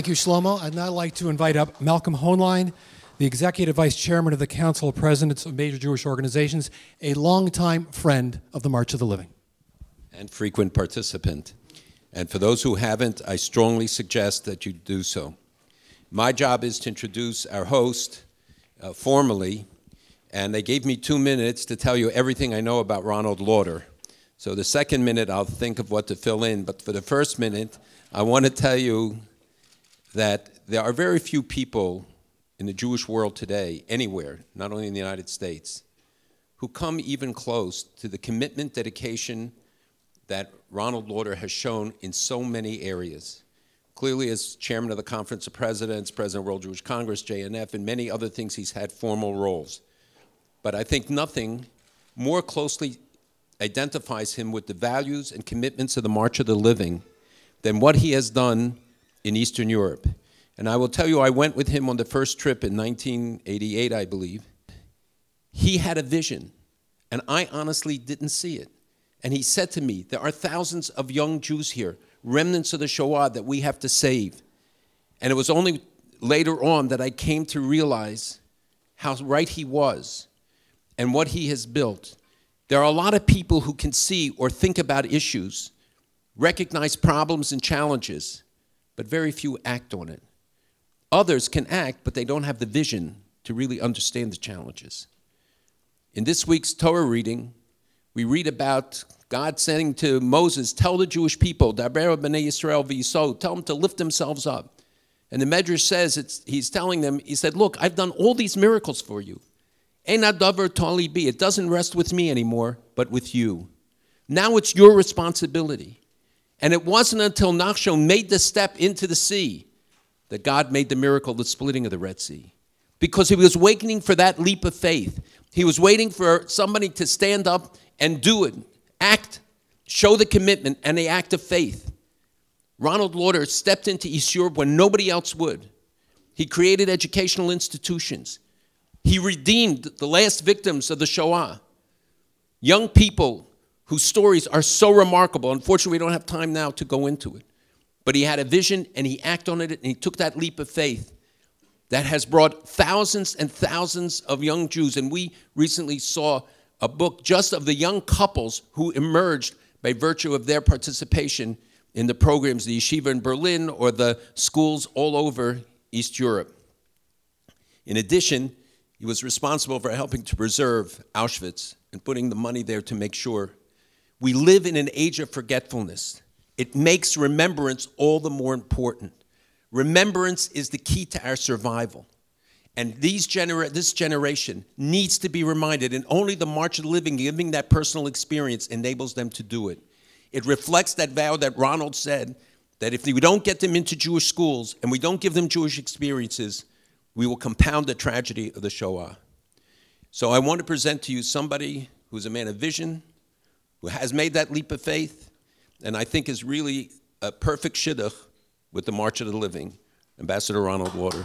Thank you, Shlomo. I'd now like to invite up Malcolm Hoenlein, the Executive Vice Chairman of the Council of Presidents of Major Jewish Organizations, a longtime friend of the March of the Living. And frequent participant. And for those who haven't, I strongly suggest that you do so. My job is to introduce our host formally, and they gave me 2 minutes to tell you everything I know about Ronald Lauder. So the second minute, I'll think of what to fill in, but for the first minute, I want to tell you that there are very few people in the Jewish world today, anywhere, not only in the United States, who come even close to the commitment, dedication that Ronald Lauder has shown in so many areas. Clearly, as chairman of the Conference of Presidents, president of World Jewish Congress, JNF, and many other things, he's had formal roles. But I think nothing more closely identifies him with the values and commitments of the March of the Living than what he has done in Eastern Europe. And I will tell you, I went with him on the first trip in 1988, I believe. He had a vision, and I honestly didn't see it. And he said to me, there are thousands of young Jews here, remnants of the Shoah that we have to save. And it was only later on that I came to realize how right he was and what he has built. There are a lot of people who can see or think about issues, recognize problems and challenges, but very few act on it. Others can act, but they don't have the vision to really understand the challenges. In this week's Torah reading, we read about God saying to Moses, tell the Jewish people, Daber b'nei Yisrael v'yisou, tell them to lift themselves up. And the Medrash says, he's telling them, he said, look, I've done all these miracles for you. Ein hadavar tali bi, it doesn't rest with me anymore, but with you. Now it's your responsibility. And it wasn't until Nachshon made the step into the sea that God made the miracle, the splitting of the Red Sea. Because he was waiting for that leap of faith. He was waiting for somebody to stand up and do it, act, show the commitment and the act of faith. Ronald Lauder stepped into East Europe when nobody else would. He created educational institutions. He redeemed the last victims of the Shoah. Young people whose stories are so remarkable. Unfortunately, we don't have time now to go into it. But he had a vision, and he acted on it, and he took that leap of faith that has brought thousands and thousands of young Jews. And we recently saw a book just of the young couples who emerged by virtue of their participation in the programs, the yeshiva in Berlin or the schools all over East Europe. In addition, he was responsible for helping to preserve Auschwitz and putting the money there to make sure. We live in an age of forgetfulness. It makes remembrance all the more important. Remembrance is the key to our survival. And this generation needs to be reminded, and only the March of the Living, giving that personal experience, enables them to do it. It reflects that vow that Ronald said, that if we don't get them into Jewish schools and we don't give them Jewish experiences, we will compound the tragedy of the Shoah. So I want to present to you somebody who's a man of vision, who has made that leap of faith, and I think is really a perfect shidduch with the March of the Living, Ambassador Ronald Lauder.